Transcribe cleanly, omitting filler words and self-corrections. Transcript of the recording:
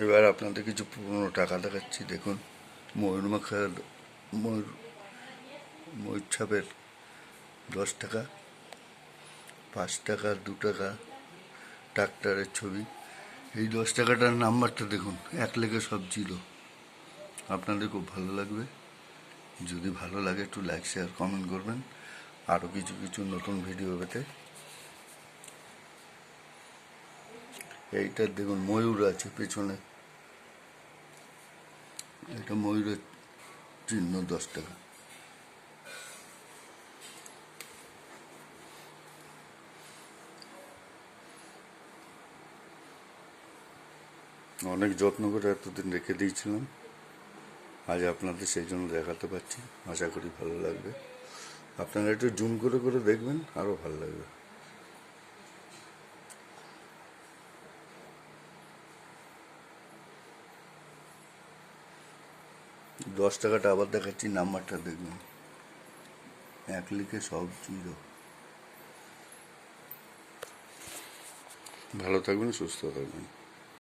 এবার আপনাদের কিছু পুরনো টাকা দেখাচ্ছি। দেখুন, ময়ূর ময়ূর ময়ূর ছাপের 10 টাকা, 5 টাকা, 2 টাকা, ট্রাক্টরের ছবি। এই 10 টাকাটার নাম্বারটা দেখুন, এক লেগে সব জিরো। আপনাদের খুব ভালো লাগবে। যদি ভালো লাগে একটু লাইক, শেয়ার, কমেন্ট করবেন। আরও কিছু কিছু নতুন ভিডিও পেতে। এইটার দেখুন ময়ূর আছে পেছনে, এটা ময়ূরের চিহ্ন, 10 টাকা। অনেক যত্ন করে এতদিন রেখে দিয়েছিলাম, আজ আপনাদের সেই জন্য দেখাতে পারছি। আশা করি ভালো লাগবে। আপনারা একটু জুম করে করে দেখবেন, আরও ভালো লাগবে। দশ টাকাটা আবার দেখাচ্ছি, নাম্বারটা দেখবেন, এক লিখে সব জিরো। ভালো থাকবেন, সুস্থ থাকবেন।